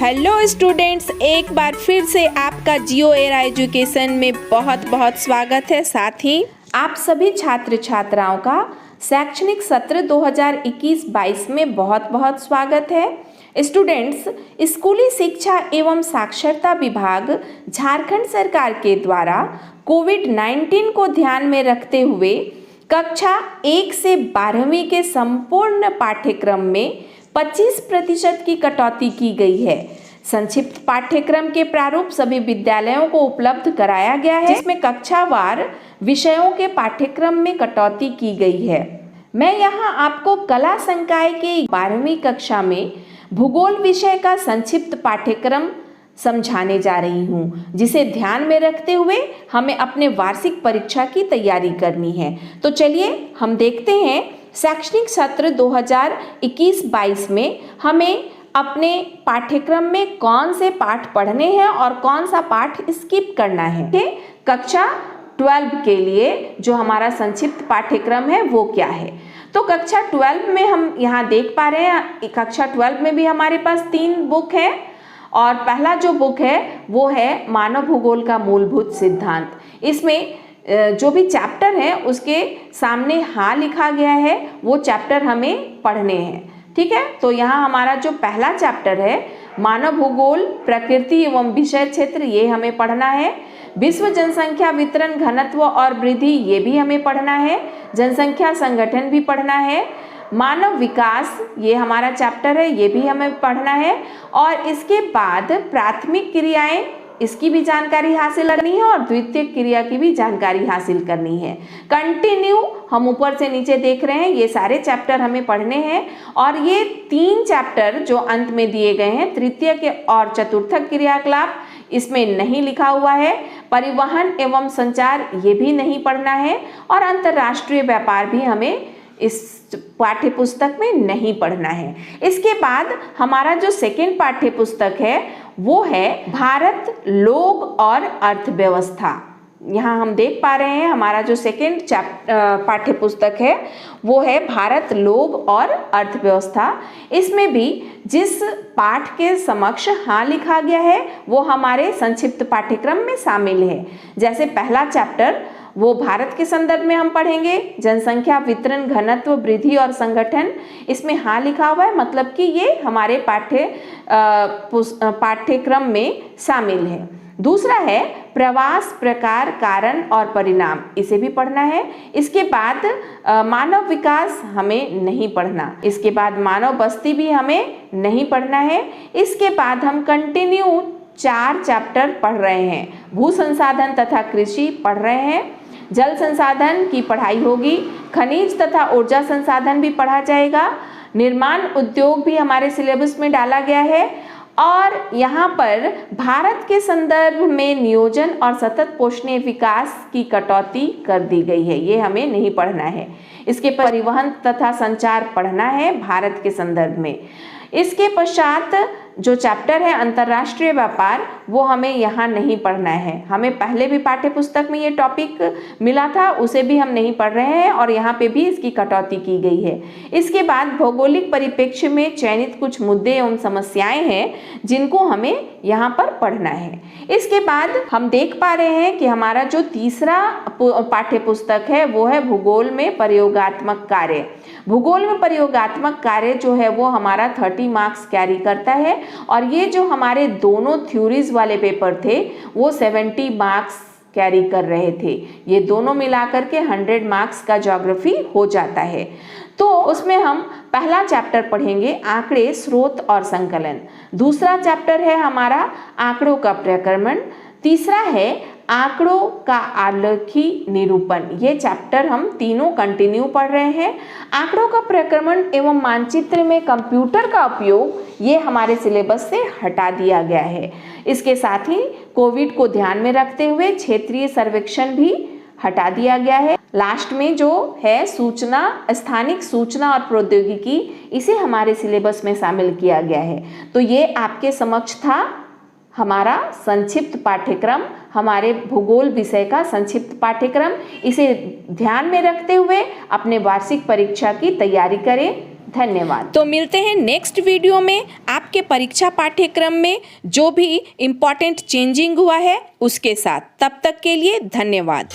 Hello students, एक बार फिर से आपका जियो एरा एजुकेशन में बहुत बहुत स्वागत है। साथ ही आप सभी छात्र छात्राओं का शैक्षणिक सत्र 2021-22 में बहुत बहुत स्वागत है। स्टूडेंट्स, स्कूली शिक्षा एवं साक्षरता विभाग झारखंड सरकार के द्वारा कोविड-19 को ध्यान में रखते हुए कक्षा 1 से 12वीं के संपूर्ण पाठ्यक्रम में 25% की कटौती की गई है। संक्षिप्त पाठ्यक्रम के प्रारूप सभी विद्यालयों को उपलब्ध कराया गया है, जिसमें कक्षावार विषयों के पाठ्यक्रम में कटौती की गई है। मैं यहाँ आपको कला संकाय के 12वीं कक्षा में भूगोल विषय का संक्षिप्त पाठ्यक्रम समझाने जा रही हूँ, जिसे ध्यान में रखते हुए हमें अपने वार्षिक परीक्षा की तैयारी करनी है। तो चलिए हम देखते हैं शैक्षणिक सत्र 2021-22 में हमें अपने पाठ्यक्रम में कौन से पाठ पढ़ने हैं और कौन सा पाठ स्किप करना है। कक्षा 12 के लिए जो हमारा संक्षिप्त पाठ्यक्रम है वो क्या है। तो कक्षा 12 में हम यहाँ देख पा रहे हैं, कक्षा 12 में भी हमारे पास 3 बुक है और पहला जो बुक है वो है मानव भूगोल का मूलभूत सिद्धांत। इसमें जो भी चैप्टर है उसके सामने हाँ लिखा गया है, वो चैप्टर हमें पढ़ने हैं। ठीक है, तो यहाँ हमारा जो पहला चैप्टर है मानव भूगोल प्रकृति एवं विषय क्षेत्र, ये हमें पढ़ना है। विश्व जनसंख्या वितरण घनत्व और वृद्धि, ये भी हमें पढ़ना है। जनसंख्या संगठन भी पढ़ना है। मानव विकास, ये हमारा चैप्टर है, ये भी हमें पढ़ना है। और इसके बाद प्राथमिक क्रियाएं, इसकी भी जानकारी हासिल करनी है और द्वितीय क्रिया की भी जानकारी हासिल करनी है। कंटिन्यू हम ऊपर से नीचे देख रहे हैं, ये सारे चैप्टर हमें पढ़ने हैं। और ये 3 चैप्टर जो अंत में दिए गए हैं, तृतीय के और चतुर्थक क्रियाकलाप, इसमें नहीं लिखा हुआ है। परिवहन एवं संचार, ये भी नहीं पढ़ना है। और अंतर्राष्ट्रीय व्यापार भी हमें इस पाठ्य पुस्तक में नहीं पढ़ना है। इसके बाद हमारा जो सेकंड पाठ्य पुस्तक है वो है भारत, लोग और अर्थव्यवस्था। यहाँ हम देख पा रहे हैं हमारा जो सेकंड पाठ्य पुस्तक है वो है भारत, लोग और अर्थव्यवस्था। इसमें भी जिस पाठ के समक्ष हाँ लिखा गया है वो हमारे संक्षिप्त पाठ्यक्रम में शामिल है। जैसे पहला चैप्टर वो भारत के संदर्भ में हम पढ़ेंगे, जनसंख्या वितरण घनत्व वृद्धि और संगठन, इसमें हाँ लिखा हुआ है, मतलब कि ये हमारे पाठ्यक्रम में शामिल है। दूसरा है प्रवास प्रकार कारण और परिणाम, इसे भी पढ़ना है। इसके बाद मानव विकास हमें नहीं पढ़ना। इसके बाद मानव बस्ती भी हमें नहीं पढ़ना है। इसके बाद हम कंटिन्यू 4 चैप्टर पढ़ रहे हैं। भू संसाधन तथा कृषि पढ़ रहे हैं, जल संसाधन की पढ़ाई होगी, खनिज तथा ऊर्जा संसाधन भी पढ़ा जाएगा, निर्माण उद्योग भी हमारे सिलेबस में डाला गया है। और यहाँ पर भारत के संदर्भ में नियोजन और सतत पोषणीय विकास की कटौती कर दी गई है, ये हमें नहीं पढ़ना है। इसके परिवहन तथा संचार पढ़ना है भारत के संदर्भ में। इसके पश्चात जो चैप्टर है अंतर्राष्ट्रीय व्यापार, वो हमें यहाँ नहीं पढ़ना है। हमें पहले भी पाठ्य पुस्तक में ये टॉपिक मिला था, उसे भी हम नहीं पढ़ रहे हैं और यहाँ पे भी इसकी कटौती की गई है। इसके बाद भौगोलिक परिप्रेक्ष्य में चयनित कुछ मुद्दे एवं समस्याएं हैं जिनको हमें यहाँ पर पढ़ना है। इसके बाद हम देख पा रहे हैं कि हमारा जो तीसरा पाठ्य पुस्तक है वो है भूगोल में प्रयोगात्मक कार्य। भूगोल में प्रयोगात्मक कार्य जो है वो हमारा 30 मार्क्स कैरी करता है और ये जो हमारे दोनों थ्योरीज वाले पेपर थे वो 70 मार्क्स कैरी कर रहे थे। ये दोनों मिलाकर के 100 मार्क्स का ज्योग्राफी हो जाता है। तो उसमें हम पहला चैप्टर पढ़ेंगे आंकड़े, स्रोत और संकलन। दूसरा चैप्टर है हमारा आंकड़ों का प्रक्रमण। तीसरा है आंकड़ों का आलेखी निरूपण। ये चैप्टर हम तीनों कंटिन्यू पढ़ रहे हैं। आंकड़ों का प्रक्रमण एवं मानचित्र में कंप्यूटर का उपयोग, ये हमारे सिलेबस से हटा दिया गया है। इसके साथ ही कोविड को ध्यान में रखते हुए क्षेत्रीय सर्वेक्षण भी हटा दिया गया है। लास्ट में जो है सूचना, स्थानिक सूचना और प्रौद्योगिकी, इसे हमारे सिलेबस में शामिल किया गया है। तो ये आपके समक्ष था हमारा संक्षिप्त पाठ्यक्रम, हमारे भूगोल विषय का संक्षिप्त पाठ्यक्रम। इसे ध्यान में रखते हुए अपने वार्षिक परीक्षा की तैयारी करें। धन्यवाद। तो मिलते हैं नेक्स्ट वीडियो में आपके परीक्षा पाठ्यक्रम में जो भी इम्पोर्टेंट चेंजिंग हुआ है उसके साथ। तब तक के लिए धन्यवाद।